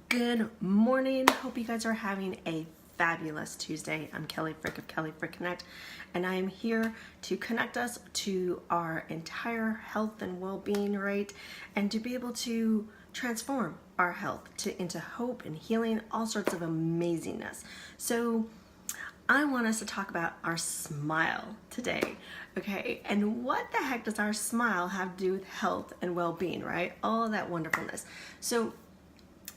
Good morning. Hope you guys are having a fabulous Tuesday. I'm Kelly Frick of Kelly Frick Connect, and I am here to connect us to our entire health and well-being, right? And to be able to transform our health into hope and healing, all sorts of amazingness. So I want us to talk about our smile today, okay? And what the heck does our smile have to do with health and well-being, right? All of that wonderfulness. So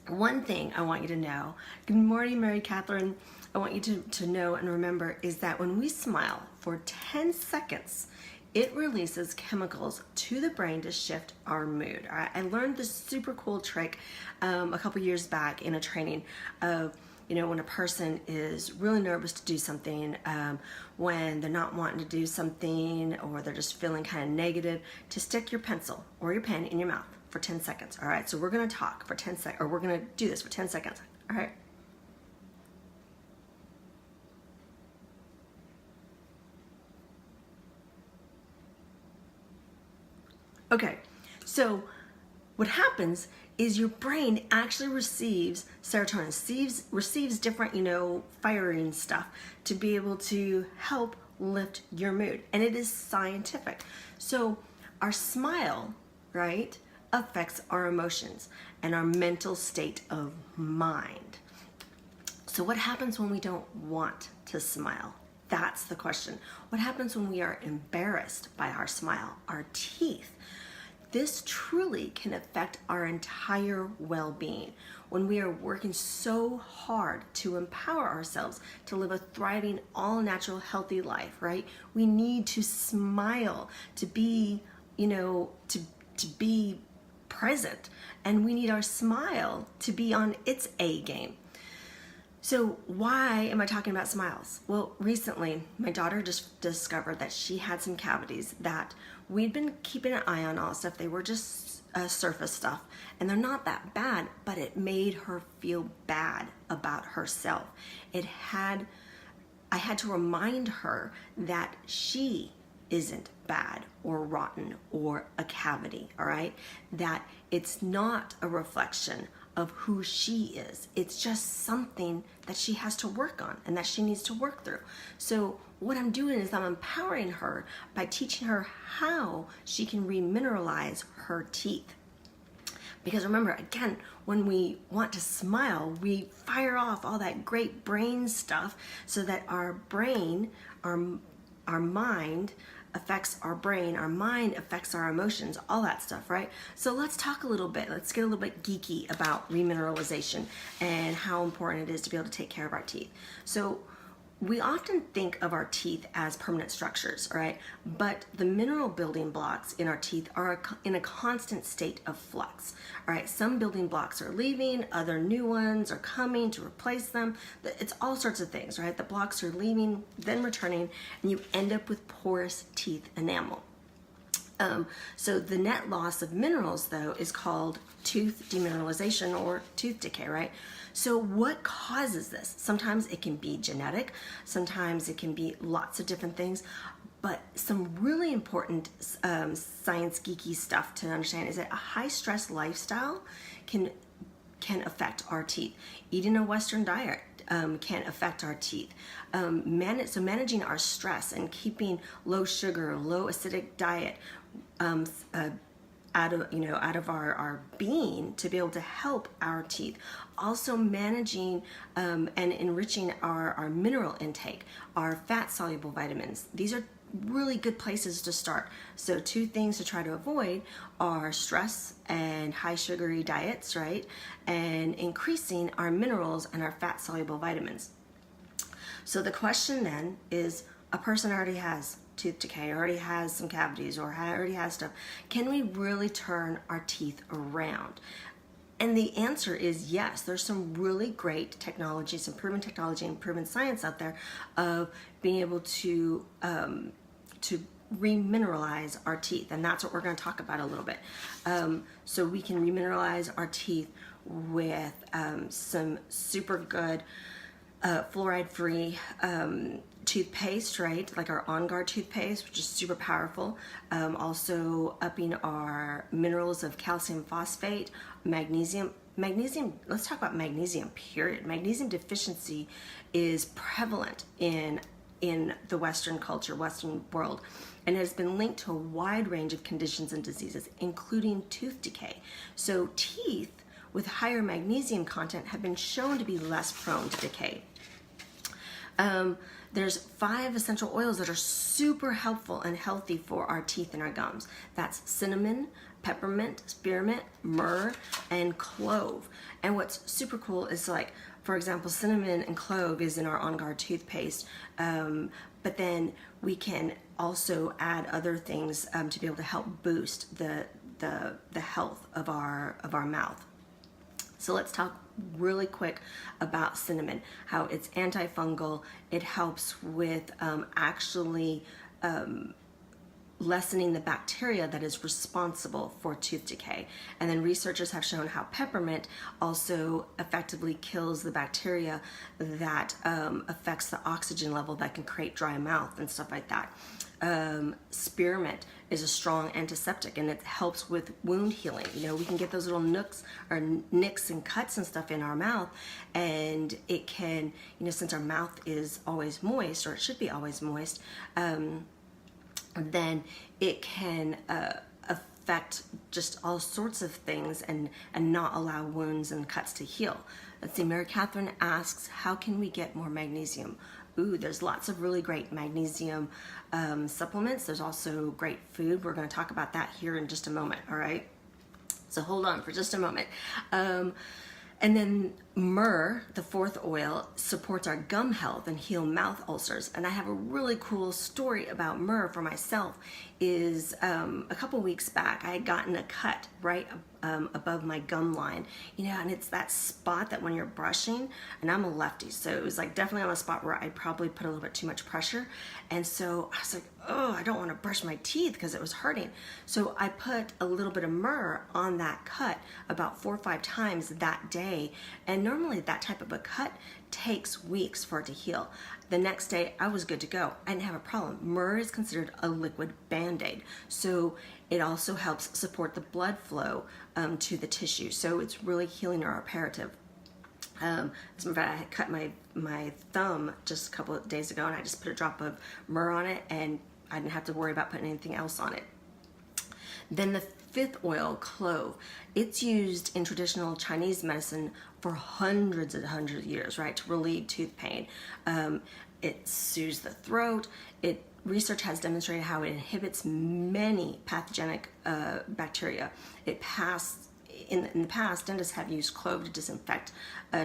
one thing I want you to know, good morning, Mary Catherine. I want you to know and remember is that when we smile for 10 seconds, it releases chemicals to the brain to shift our mood. All right? I learned this super cool trick a couple years back in a training of, when a person is really nervous to do something, when they're not wanting to do something, or they're just feeling kind of negative, to stick your pencil or your pen in your mouth for 10 seconds. All right, so we're gonna talk for 10 seconds, or we're gonna do this for 10 seconds. All right. Okay, so what happens is your brain actually receives serotonin, receives different, firing stuff to be able to help lift your mood. And it is scientific. So our smile, right, affects our emotions and our mental state of mind. So what happens when we don't want to smile? That's the question. What happens when we are embarrassed by our smile, our teeth? This truly can affect our entire well-being when we are working so hard to empower ourselves to live a thriving, all-natural, healthy life, right? We need to smile to be, to be present, and we need our smile to be on its A game. So why am I talking about smiles? Well, recently my daughter just discovered that she had some cavities that we'd been keeping an eye on. All stuff, they were just surface stuff, and they're not that bad, but it made her feel bad about herself. I had to remind her that she isn't bad or rotten or a cavity, all right? That it's not a reflection of who she is. It's just something that she has to work on and that she needs to work through. So what I'm doing is I'm empowering her by teaching her how she can remineralize her teeth. Because remember, again, when we want to smile, we fire off all that great brain stuff so that our brain, our mind affects our brain, our mind affects our emotions, all that stuff, right? So let's talk a little bit, let's get a little bit geeky about remineralization and how important it is to be able to take care of our teeth. So we often think of our teeth as permanent structures, right? But the mineral building blocks in our teeth are in a constant state of flux, all right? Some building blocks are leaving, other new ones are coming to replace them. It's all sorts of things, right? The blocks are leaving, then returning, and you end up with porous teeth enamel. So the net loss of minerals, though, is called tooth demineralization or tooth decay, right? So what causes this? Sometimes it can be genetic, sometimes it can be lots of different things, but some really important science geeky stuff to understand is that a high stress lifestyle can affect our teeth. Eating a Western diet can affect our teeth. So managing our stress and keeping low sugar, low acidic diet out of our being to be able to help our teeth. Also managing and enriching our mineral intake, our fat soluble vitamins. These are really good places to start. So two things to try to avoid are stress and high sugary diets, right? And increasing our minerals and our fat soluble vitamins. So the question then is, a person already has tooth decay, already has some cavities, or already has stuff. Can we really turn our teeth around? And the answer is yes. There's some really great technology, some proven technology and proven science out there of being able to remineralize our teeth, and that's what we're going to talk about a little bit. So we can remineralize our teeth with some super good fluoride-free toothpaste, right? Like our OnGuard toothpaste, which is super powerful. Also upping our minerals of calcium phosphate, magnesium, magnesium, let's talk about magnesium, period. Magnesium deficiency is prevalent in the Western culture, Western world, and has been linked to a wide range of conditions and diseases, including tooth decay. So teeth with higher magnesium content have been shown to be less prone to decay. There's 5 essential oils that are super helpful and healthy for our teeth and our gums. That's cinnamon, peppermint, spearmint, myrrh, and clove. And what's super cool is, like, for example, cinnamon and clove is in our OnGuard toothpaste, but then we can also add other things to be able to help boost the health of our mouth. So let's talk really quick about cinnamon, how it's antifungal. It helps with actually lessening the bacteria that is responsible for tooth decay. And then researchers have shown how peppermint also effectively kills the bacteria that affects the oxygen level that can create dry mouth and stuff like that. Spearmint is a strong antiseptic, and it helps with wound healing. You know, we can get those little nicks and cuts and stuff in our mouth, and it can, you know, since our mouth is always moist, or it should be always moist, then it can affect just all sorts of things and not allow wounds and cuts to heal. Let's see, Mary Catherine asks, how can we get more magnesium? Ooh, there's lots of really great magnesium supplements. There's also great food. We're going to talk about that here in just a moment, all right? So hold on for just a moment. And then myrrh, the 4th oil, supports our gum health and heal mouth ulcers. And I have a really cool story about myrrh for myself. Is a couple weeks back, I had gotten a cut right above my gum line, you know, and it's that spot that when you're brushing, and I'm a lefty, so it was like definitely on a spot where I probably put a little bit too much pressure. And so I was like, oh, I don't want to brush my teeth because it was hurting. So I put a little bit of myrrh on that cut about 4 or 5 times that day. And normally that type of a cut takes weeks for it to heal. The next day I was good to go. I didn't have a problem. Myrrh is considered a liquid Band-Aid, so it also helps support the blood flow to the tissue. So it's really healing or reparative. As a matter of fact, I had cut my thumb just a couple of days ago, and I just put a drop of myrrh on it, and I didn't have to worry about putting anything else on it. Then the 5th oil, clove. It's used in traditional Chinese medicine for hundreds and hundreds of years, right, to relieve tooth pain. It soothes the throat. Research has demonstrated how it inhibits many pathogenic bacteria. In the past, dentists have used clove to disinfect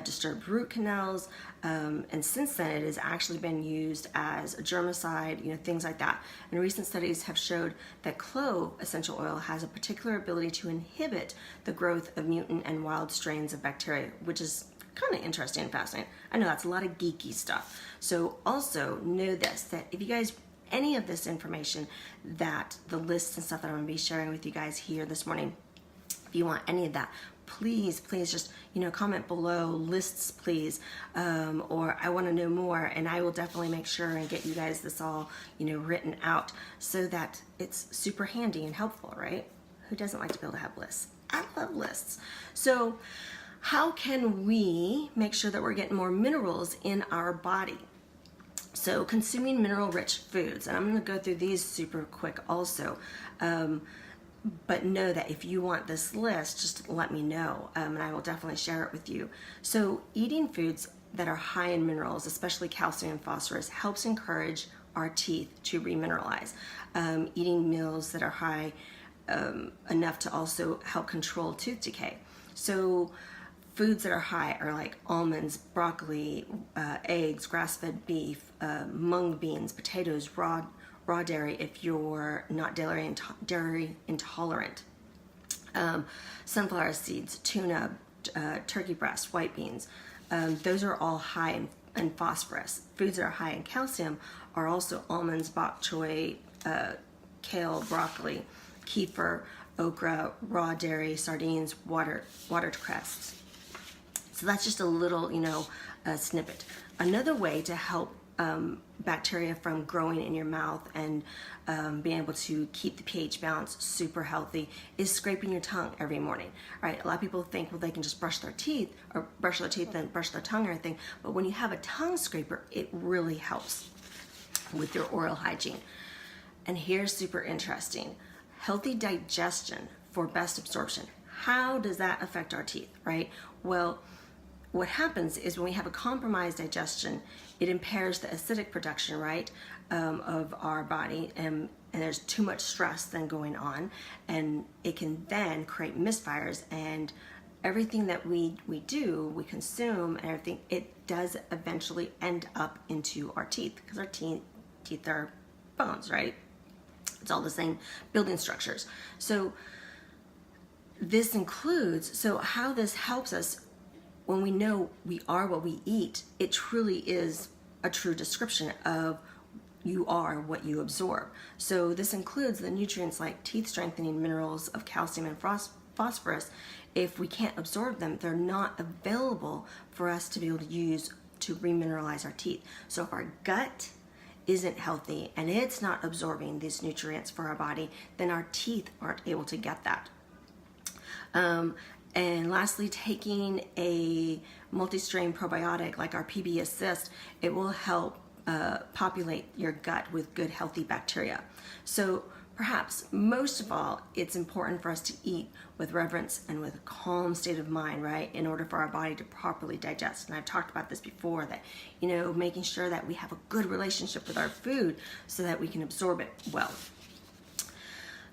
disturbed root canals, and since then it has actually been used as a germicide, you know, things like that. And recent studies have showed that clove essential oil has a particular ability to inhibit the growth of mutant and wild strains of bacteria, which is kind of interesting and fascinating. I know that's a lot of geeky stuff. So also know this, that if you guys, any of this information, that the lists and stuff that I'm going to be sharing with you guys here this morning, if you want any of that, please just, you know, comment below, lists please, or I want to know more, and I will definitely make sure and get you guys this all, you know, written out so that it's super handy and helpful, right? Who doesn't like to be able to have lists? I love lists. So how can we make sure that we're getting more minerals in our body? So consuming mineral-rich foods, and I'm going to go through these super quick also, but know that if you want this list, just let me know, and I will definitely share it with you. So eating foods that are high in minerals, especially calcium and phosphorus, helps encourage our teeth to remineralize. Eating meals that are high enough to also help control tooth decay. So foods that are high are like almonds, broccoli, eggs, grass-fed beef, mung beans, potatoes, raw dairy if you're not dairy intolerant, sunflower seeds, tuna, turkey breast, white beans. Those are all high in phosphorus. Foods that are high in calcium are also almonds, bok choy, kale, broccoli, kefir, okra, raw dairy, sardines, watercress. So that's just a little, you know, snippet. Another way to help bacteria from growing in your mouth and being able to keep the pH balance super healthy is scraping your tongue every morning, right? A lot of people think, well, they can just brush their teeth and brush their tongue or anything, but when you have a tongue scraper, it really helps with your oral hygiene. And here's super interesting. Healthy digestion for best absorption. How does that affect our teeth, right? Well, what happens is when we have a compromised digestion, it impairs the acidic production, right, of our body, and there's too much stress then going on, and it can then create misfires, and everything that we consume, and everything, it does eventually end up into our teeth, because our teeth are bones, right? It's all the same building structures. So this includes, so how this helps us when we know we are what we eat, it truly is a true description of you are what you absorb. So this includes the nutrients like teeth strengthening minerals of calcium and phosphorus. If we can't absorb them, they're not available for us to be able to use to remineralize our teeth. So if our gut isn't healthy and it's not absorbing these nutrients for our body, then our teeth aren't able to get that. And lastly, taking a multi-strain probiotic like our PB Assist, it will help populate your gut with good, healthy bacteria. So perhaps most of all, it's important for us to eat with reverence and with a calm state of mind, right? In order for our body to properly digest. And I've talked about this before, that, you know, making sure that we have a good relationship with our food so that we can absorb it well.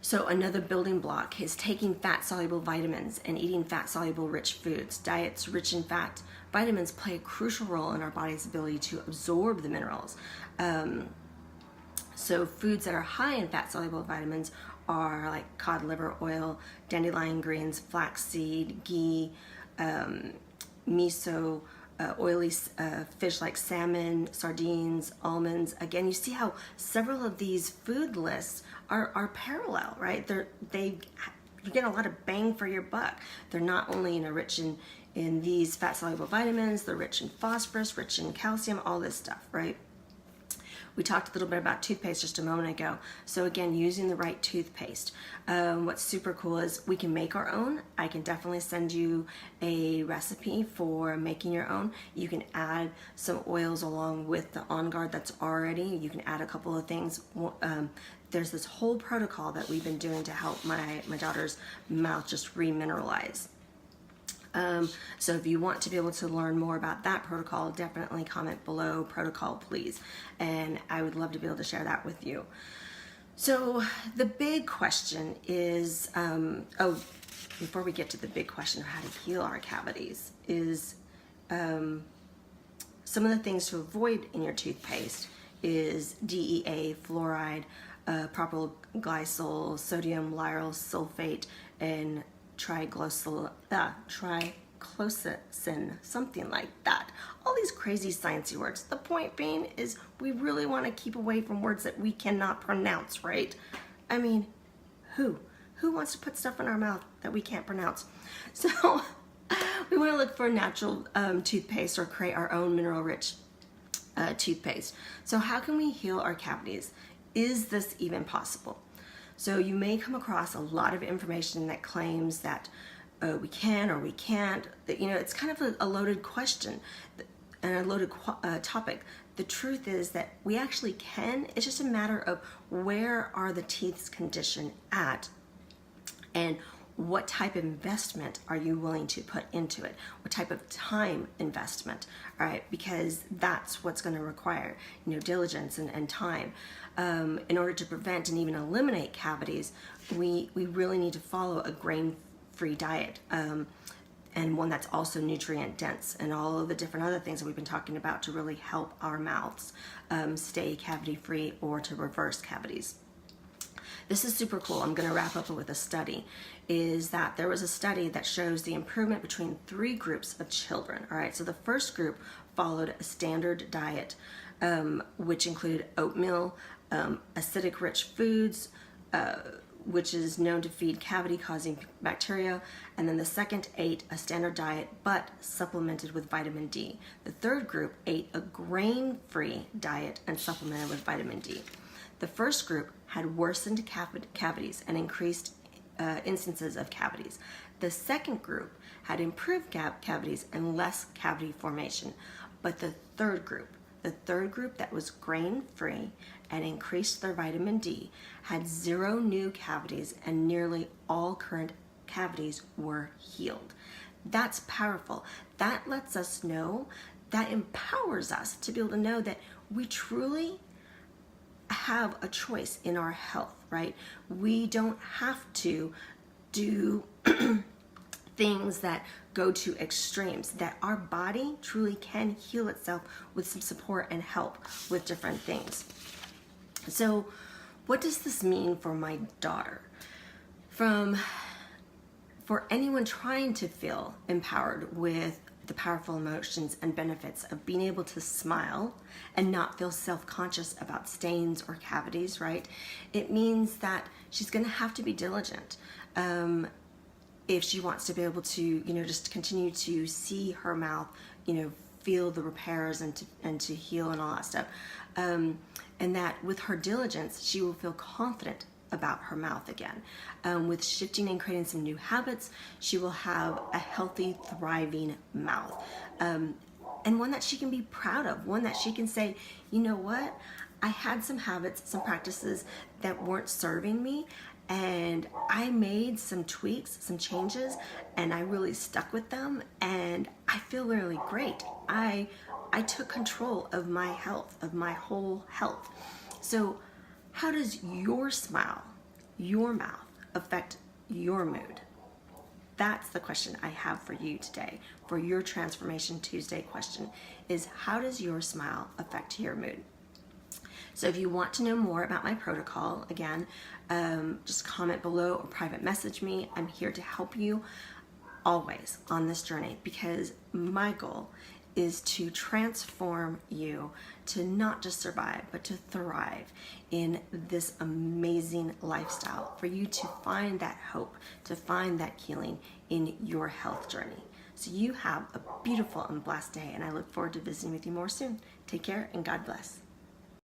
So another building block is taking fat-soluble vitamins and eating fat-soluble rich foods. Diets rich in fat vitamins play a crucial role in our body's ability to absorb the minerals. So foods that are high in fat-soluble vitamins are like cod liver oil, dandelion greens, flaxseed, ghee, miso, oily fish like salmon, sardines, almonds. Again, you see how several of these food lists are parallel, right? You get a lot of bang for your buck. They're not only, you know, rich in these fat-soluble vitamins, they're rich in phosphorus, rich in calcium, all this stuff, right? We talked a little bit about toothpaste just a moment ago. So again, using the right toothpaste. What's super cool is we can make our own. I can definitely send you a recipe for making your own. You can add some oils along with the OnGuard that's already. You can add a couple of things. There's this whole protocol that we've been doing to help my daughter's mouth just remineralize. So if you want to be able to learn more about that protocol, definitely comment below protocol, please. And I would love to be able to share that with you. So the big question is, before we get to the big question of how to heal our cavities, is some of the things to avoid in your toothpaste is DEA, fluoride, propylglycol, sodium lauryl sulfate, and triclosan, something like that. All these crazy sciencey words. The point being is we really want to keep away from words that we cannot pronounce, right? I mean, who wants to put stuff in our mouth that we can't pronounce? So we want to look for natural toothpaste or create our own mineral-rich toothpaste. So how can we heal our cavities? Is this even possible? So you may come across a lot of information that claims that we can or we can't. You know, it's kind of a loaded question and a loaded topic. The truth is that we actually can. It's just a matter of where are the teeth's condition at, and what type of investment are you willing to put into it? What type of time investment, all right? Because that's what's going to require, you know, diligence and time. In order to prevent and even eliminate cavities, we really need to follow a grain-free diet, and one that's also nutrient dense, and all of the different other things that we've been talking about to really help our mouths stay cavity-free or to reverse cavities. This is super cool. I'm going to wrap up with a study. Is that there was a study that shows the improvement between 3 groups of children. All right, so the first group followed a standard diet, which included oatmeal, acidic rich foods, which is known to feed cavity-causing bacteria. And then the second ate a standard diet, but supplemented with vitamin D. The third group ate a grain-free diet and supplemented with vitamin D. The first group had worsened cavities and increased instances of cavities. The second group had improved cavities and less cavity formation. But the third group that was grain-free and increased their vitamin D, had 0 new cavities, and nearly all current cavities were healed. That's powerful. That lets us know, that empowers us to be able to know that we truly have a choice in our health, right? We don't have to do things that go to extremes, that our body truly can heal itself with some support and help with different things. So what does this mean for my daughter? For anyone trying to feel empowered with the powerful emotions and benefits of being able to smile and not feel self-conscious about stains or cavities, right? It means that she's going to have to be diligent. If she wants to be able to, just continue to see her mouth, feel the repairs and to heal and all that stuff. And that with her diligence, she will feel confident about her mouth again. With shifting and creating some new habits, she will have a healthy, thriving mouth. And one that she can be proud of, one that she can say, you know what? I had some habits, some practices that weren't serving me, and I made some tweaks, some changes, and I really stuck with them, and I feel really great. I took control of my health, of my whole health. So how does your smile, your mouth, affect your mood? That's the question I have for you today, for your Transformation Tuesday question, is how does your smile affect your mood? So if you want to know more about my protocol, again, just comment below or private message me. I'm here to help you always on this journey, because my goal is to transform you to not just survive, but to thrive in this amazing lifestyle, for you to find that hope, to find that healing in your health journey. So you have a beautiful and blessed day, and I look forward to visiting with you more soon. Take care and God bless.